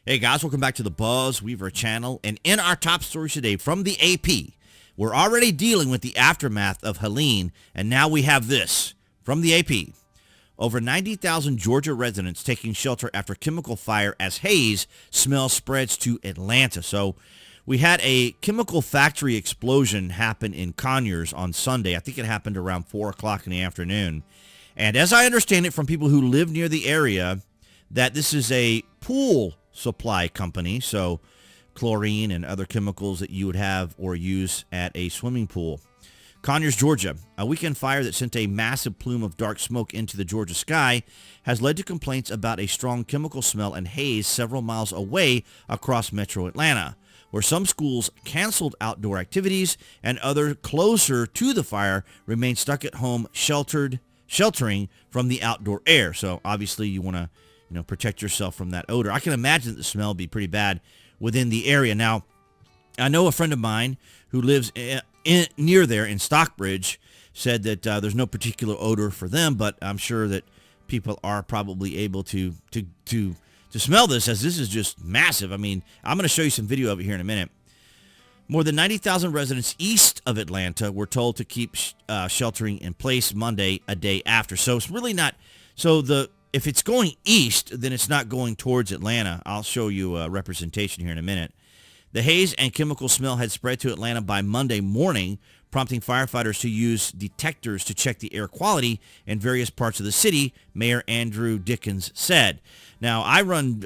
Hey guys, welcome back to the BuzWeaver channel. And in our top stories today from the AP, we're already dealing with the aftermath of Helene, and now we have this from the AP. Over 90,000 Georgia residents taking shelter after chemical fire as haze smell spreads to Atlanta. So we had a chemical factory explosion happen in Conyers on Sunday. I think it happened around 4 o'clock in the afternoon. And as I understand it from people who live near the area, that this is a pool supply company, so chlorine and other chemicals that you would have or use at a swimming pool. Conyers, Georgia. A weekend fire that sent a massive plume of dark smoke into the Georgia sky has led to complaints about a strong chemical smell and haze several miles away across metro Atlanta, where some schools canceled outdoor activities and others closer to the fire remained stuck at home sheltering from the outdoor air. So obviously you want to protect yourself from that odor. I can imagine that the smell would be pretty bad within the area. Now, I know a friend of mine who lives near there in Stockbridge said that there's no particular odor for them, but I'm sure that people are probably able to smell this, as this is just massive. I mean, I'm going to show you some video of it here in a minute. More than 90,000 residents east of Atlanta were told to keep sheltering in place Monday, a day after. So it's really not, if it's going east, then it's not going towards Atlanta. I'll show you a representation here in a minute. The haze and chemical smell had spread to Atlanta by Monday morning, prompting firefighters to use detectors to check the air quality in various parts of the city, Mayor Andrew Dickens said. Now, I run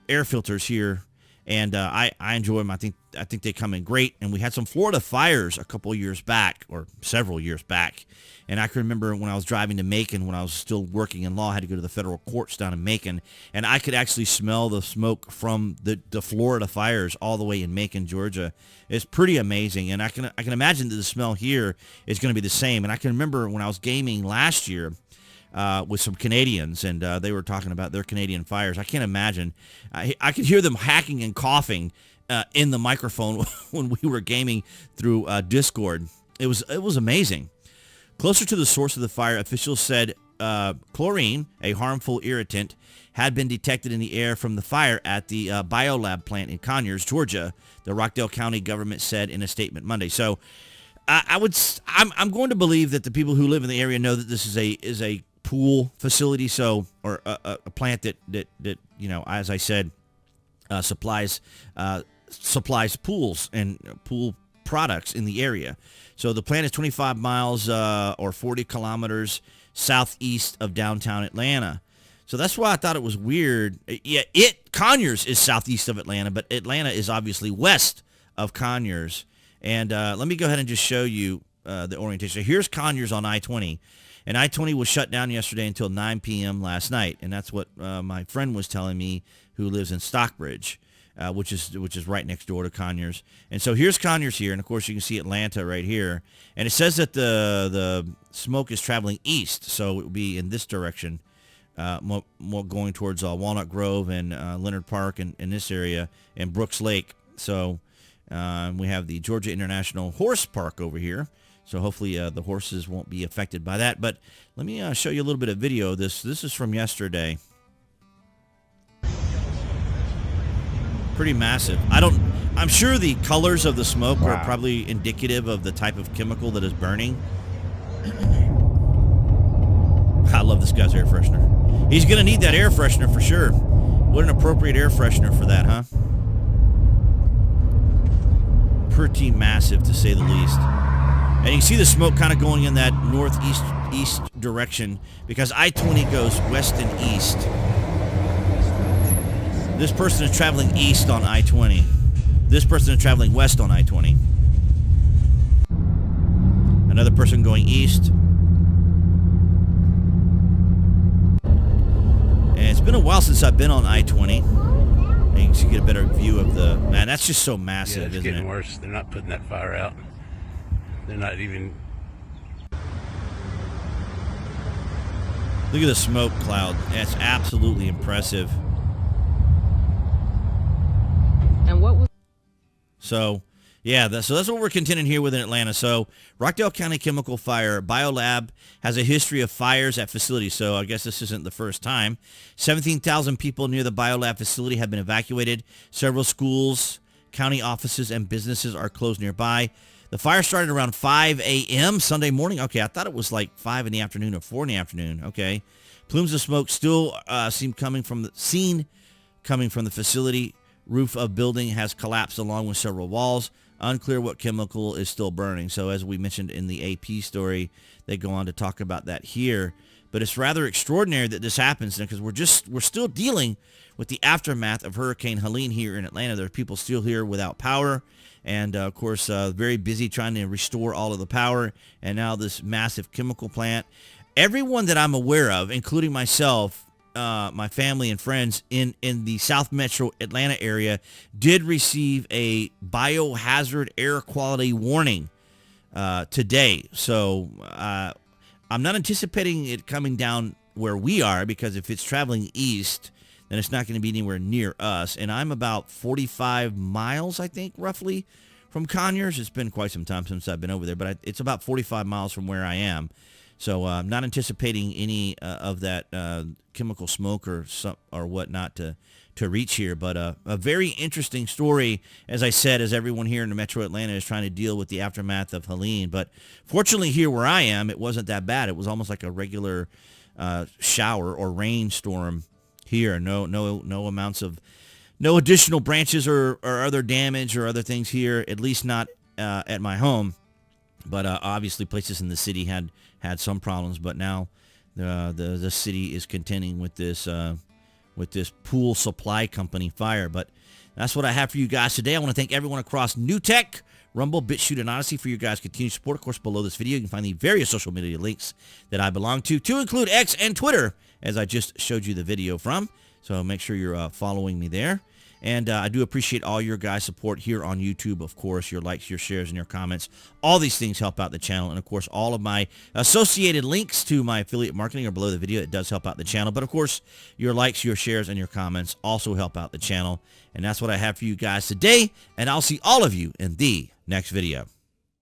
air filters here, and I enjoy them. I think they come in great. And we had some Florida fires a couple years back, or several years back. And I can remember when I was driving to Macon, when I was still working in law, I had to go to the federal courts down in Macon, and I could actually smell the smoke from the Florida fires all the way in Macon, Georgia. It's pretty amazing, and I can imagine that the smell here is going to be the same. And I can remember when I was gaming last year with some Canadians, and they were talking about their Canadian fires. I can't imagine. I could hear them hacking and coughing in the microphone when we were gaming through Discord. It was amazing. Closer to the source of the fire, officials said chlorine, a harmful irritant, had been detected in the air from the fire at the BioLab plant in Conyers, Georgia, the Rockdale County government said in a statement Monday. So I'm going to believe that the people who live in the area know that this is a pool facility, or a plant that as I said, supplies pools and pool products in the area. So the plant is 25 miles or 40 kilometers southeast of downtown Atlanta. So that's why I thought it was weird. Yeah, Conyers is southeast of Atlanta, but Atlanta is obviously west of Conyers. And let me go ahead and just show you the orientation. So here's Conyers on I-20. And I-20 was shut down yesterday until 9 p.m. last night. And that's what my friend was telling me, who lives in Stockbridge. Which is right next door to Conyers. And so here's Conyers here, and of course you can see Atlanta right here. And it says that the smoke is traveling east, so it will be in this direction, more going towards Walnut Grove and Leonard Park and in this area, and Brooks Lake. So we have the Georgia International Horse Park over here. So hopefully the horses won't be affected by that. But let me show you a little bit of video of this. This is from yesterday. Pretty massive. I'm sure the colors of the smoke are probably indicative of the type of chemical that is burning. I love this guy's air freshener. He's going to need that air freshener for sure. What an appropriate air freshener for that, huh? Pretty massive, to say the least. And you can see the smoke kind of going in that northeast direction, because I-20 goes west and east. This person is traveling east on I-20. This person is traveling west on I-20. Another person going east. And it's been a while since I've been on I-20. And you can get a better view of the... Man, that's just so massive, isn't it? It's getting worse. They're not putting that fire out. They're not even... Look at the smoke cloud. That's absolutely impressive. And what was... So Yeah, so that's what we're contending here with in Atlanta. So Rockdale County chemical fire. BioLab has a history of fires at facilities, so I guess this isn't the first time. 17,000 people near the BioLab facility have been evacuated. Several schools, county offices, and businesses are closed nearby. The fire started around 5 a.m. Sunday morning. Okay, I thought it was like 5 in the afternoon or 4 in the afternoon. Okay. Plumes of smoke still seen coming from the facility. Roof of building has collapsed along with several walls. Unclear what chemical is still burning. So as we mentioned in the AP story, they go on to talk about that here. But it's rather extraordinary that this happens because we're still dealing with the aftermath of Hurricane Helene here in Atlanta. There are people still here without power. And, of course, very busy trying to restore all of the power. And now this massive chemical plant. Everyone that I'm aware of, including myself, my family and friends in the South Metro Atlanta area, did receive a biohazard air quality warning today. So I'm not anticipating it coming down where we are, because if it's traveling east, then it's not going to be anywhere near us. And I'm about 45 miles, I think, roughly, from Conyers. It's been quite some time since I've been over there, but it's about 45 miles from where I am. So I'm not anticipating any of that chemical smoke or whatnot to reach here. But a very interesting story, as I said, as everyone here in the Metro Atlanta is trying to deal with the aftermath of Helene. But fortunately here where I am, it wasn't that bad. It was almost like a regular shower or rainstorm here. No amounts of, no additional branches or other damage or other things here, at least not at my home. But obviously places in the city had some problems, but now the city is contending with this pool supply company fire. But that's what I have for you guys today. I want to thank everyone across New Tech, Rumble, BitChute, and Odyssey for your guys' continued support. Of course, below this video, you can find the various social media links that I belong to include X and Twitter, as I just showed you the video from. So make sure you're following me there. And I do appreciate all your guys' support here on YouTube, of course, your likes, your shares, and your comments. All these things help out the channel. And, of course, all of my associated links to my affiliate marketing are below the video. It does help out the channel. But, of course, your likes, your shares, and your comments also help out the channel. And that's what I have for you guys today. And I'll see all of you in the next video.